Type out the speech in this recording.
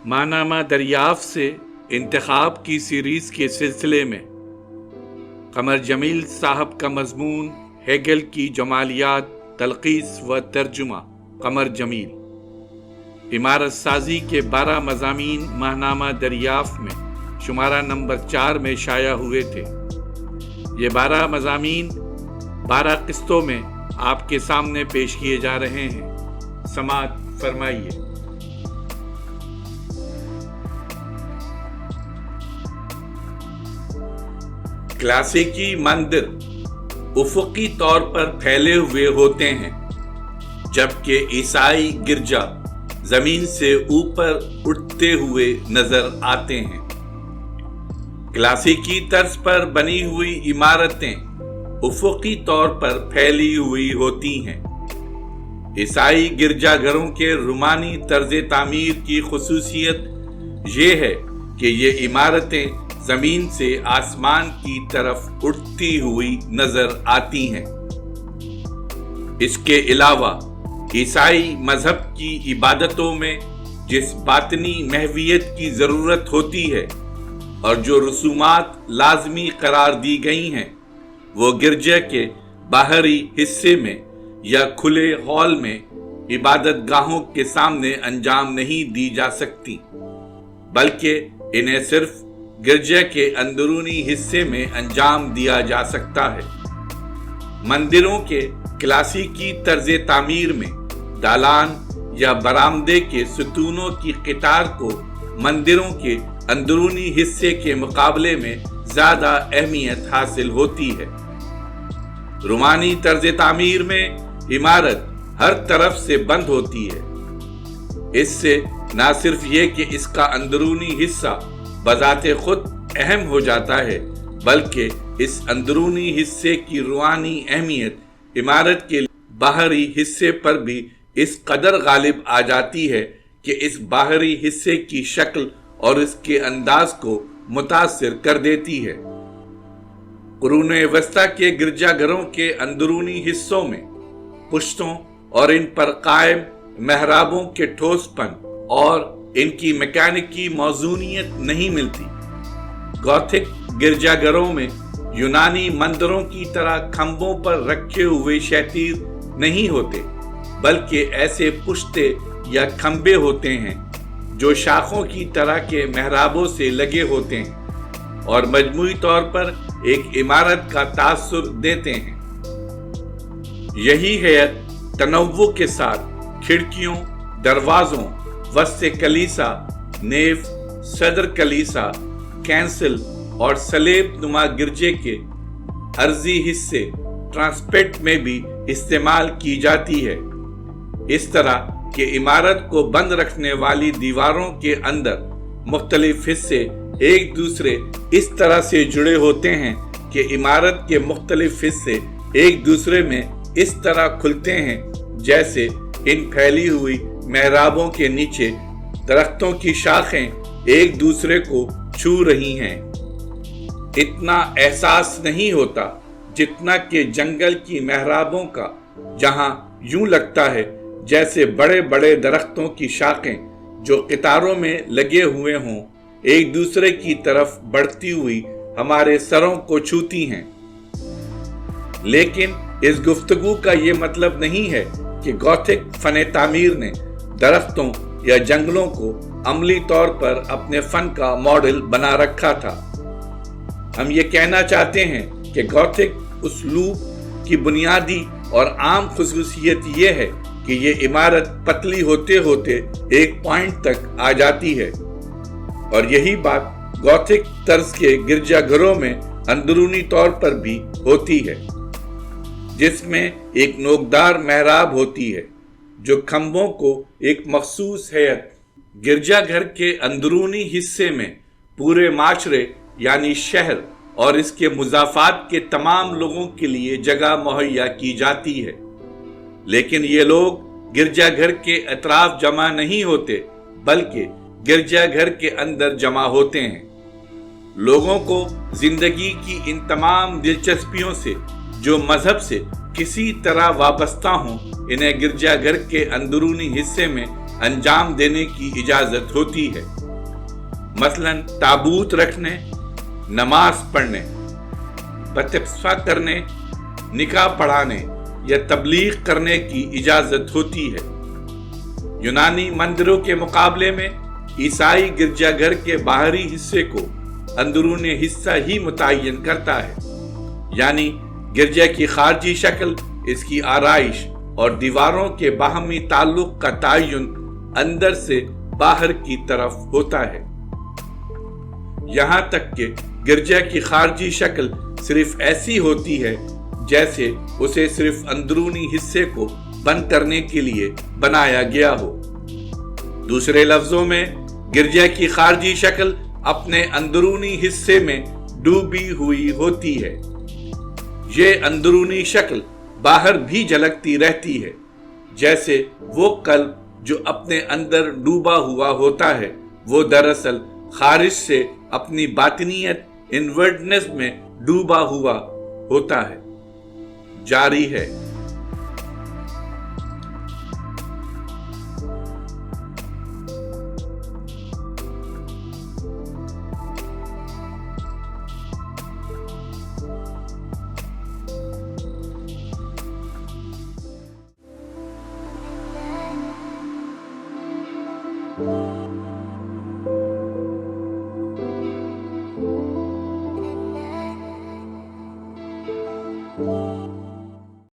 ماہنامہ دریافت سے انتخاب کی سیریز کے سلسلے میں قمر جمیل صاحب کا مضمون ہیگل کی جمالیات، تلخیص و ترجمہ قمر جمیل، عمارت سازی کے 12 مضامین ماہنامہ دریافت میں شمارہ نمبر 4 میں شائع ہوئے تھے۔ یہ 12 مضامین 12 قسطوں میں آپ کے سامنے پیش کیے جا رہے ہیں۔ سماعت فرمائیے۔ کلاسیکی مندر افقی طور پر پھیلے ہوئے ہوتے ہیں، جبکہ عیسائی گرجا زمین سے اوپر اٹھتے ہوئے نظر آتے ہیں۔ کلاسیکی طرز پر بنی ہوئی عمارتیں افقی طور پر پھیلی ہوئی ہوتی ہیں۔ عیسائی گرجا گھروں کے رومانی طرز تعمیر کی خصوصیت یہ ہے کہ یہ عمارتیں زمین سے آسمان کی طرف اٹھتی ہوئی نظر آتی ہیں۔ اس کے علاوہ عیسائی مذہب کی عبادتوں میں جس باطنی محویت کی ضرورت ہوتی ہے اور جو رسومات لازمی قرار دی گئی ہیں، وہ گرجا کے باہری حصے میں یا کھلے ہال میں عبادت گاہوں کے سامنے انجام نہیں دی جا سکتی، بلکہ انہیں صرف گرجا کے اندرونی حصے میں انجام دیا جا سکتا ہے۔ مندروں کے کلاسیکی طرز تعمیر میں دالان یا برآمدے کے ستونوں کی قطار کو مندروں کے اندرونی حصے کے مقابلے میں زیادہ اہمیت حاصل ہوتی ہے۔ رومانی طرز تعمیر میں عمارت ہر طرف سے بند ہوتی ہے۔ اس سے نہ صرف یہ کہ اس کا اندرونی حصہ بذات خود اہم ہو جاتا ہے، بلکہ اس اندرونی حصے کی روحانی اہمیت عمارت کے باہری حصے پر بھی اس قدر غالب آ جاتی ہے کہ اس باہری حصے کی شکل اور اس کے انداز کو متاثر کر دیتی ہے۔ قرون وسطیٰ کے گرجا گھروں کے اندرونی حصوں میں پشتوں اور ان پر قائم محرابوں کے ٹھوس پن اور ان کی میکینکی موزونیت نہیں ملتی۔ گوتھک گرجا گھروں میں یونانی مندروں کی طرح کھمبوں پر رکھے ہوئے شیطیر نہیں ہوتے، بلکہ ایسے پشتے یا کھمبے ہوتے ہیں جو شاخوں کی طرح کے محرابوں سے لگے ہوتے ہیں اور مجموعی طور پر ایک عمارت کا تاثر دیتے ہیں۔ یہی ہیئت تنوع کے ساتھ کھڑکیوں، دروازوں، وسط کلیسا، نیف، صدر کلیسا، کینسل اور سلیب نما گرجے کے عرضی حصے ٹرانسپیٹ میں بھی استعمال کی جاتی ہے۔ اس طرح کہ عمارت کو بند رکھنے والی دیواروں کے اندر مختلف حصے ایک دوسرے اس طرح سے جڑے ہوتے ہیں کہ عمارت کے مختلف حصے ایک دوسرے میں اس طرح کھلتے ہیں جیسے ان پھیلی ہوئی محرابوں کے نیچے درختوں کی شاخیں ایک دوسرے کو چھو رہی ہیں۔ اتنا احساس نہیں ہوتا جتنا کہ جنگل کی محرابوں کا، جہاں یوں لگتا ہے جیسے بڑے بڑے درختوں کی شاخیں جو قطاروں میں لگے ہوئے ہوں ایک دوسرے کی طرف بڑھتی ہوئی ہمارے سروں کو چھوتی ہیں۔ لیکن اس گفتگو کا یہ مطلب نہیں ہے کہ گوتھک فن تعمیر نے درختوں یا جنگلوں کو عملی طور پر اپنے فن کا ماڈل بنا رکھا تھا۔ ہم یہ کہنا چاہتے ہیں کہ گوتھک اسلوب کی بنیادی اور عام خصوصیت یہ ہے کہ یہ عمارت پتلی ہوتے ہوتے ایک پوائنٹ تک آ جاتی ہے، اور یہی بات گوتھک طرز کے گرجا گھروں میں اندرونی طور پر بھی ہوتی ہے، جس میں ایک نوکدار محراب ہوتی ہے جو کھمبوں کو ایک مخصوص ہیئت۔ گرجا گھر کے اندرونی حصے میں پورے معاشرے یعنی شہر اور اس کے مضافات کے تمام لوگوں کے لیے جگہ مہیا کی جاتی ہے، لیکن یہ لوگ گرجا گھر کے اطراف جمع نہیں ہوتے، بلکہ گرجا گھر کے اندر جمع ہوتے ہیں۔ لوگوں کو زندگی کی ان تمام دلچسپیوں سے جو مذہب سے کسی طرح وابستہ ہوں، انہیں گرجا گھر کے اندرونی حصے میں انجام دینے کی اجازت ہوتی ہے، مثلاً تابوت رکھنے، نماز پڑھنے، بطفا کرنے، نکاح پڑھانے یا تبلیغ کرنے کی اجازت ہوتی ہے۔ یونانی مندروں کے مقابلے میں عیسائی گرجا گھر کے باہری حصے کو اندرونی حصہ ہی متعین کرتا ہے، یعنی گرجا کی خارجی شکل، اس کی آرائش اور دیواروں کے باہمی تعلق کا تعین اندر سے باہر کی طرف ہوتا ہے۔ یہاں تک کہ گرجا کی خارجی شکل صرف ایسی ہوتی ہے جیسے اسے صرف اندرونی حصے کو بند کرنے کے لیے بنایا گیا ہو۔ دوسرے لفظوں میں گرجا کی خارجی شکل اپنے اندرونی حصے میں ڈوبی ہوئی ہوتی ہے۔ یہ اندرونی شکل باہر بھی جھلکتی رہتی ہے، جیسے وہ قلب جو اپنے اندر ڈوبا ہوا ہوتا ہے، وہ دراصل خارج سے اپنی باطنیت انورڈنس میں ڈوبا ہوا ہوتا ہے۔ جاری ہے۔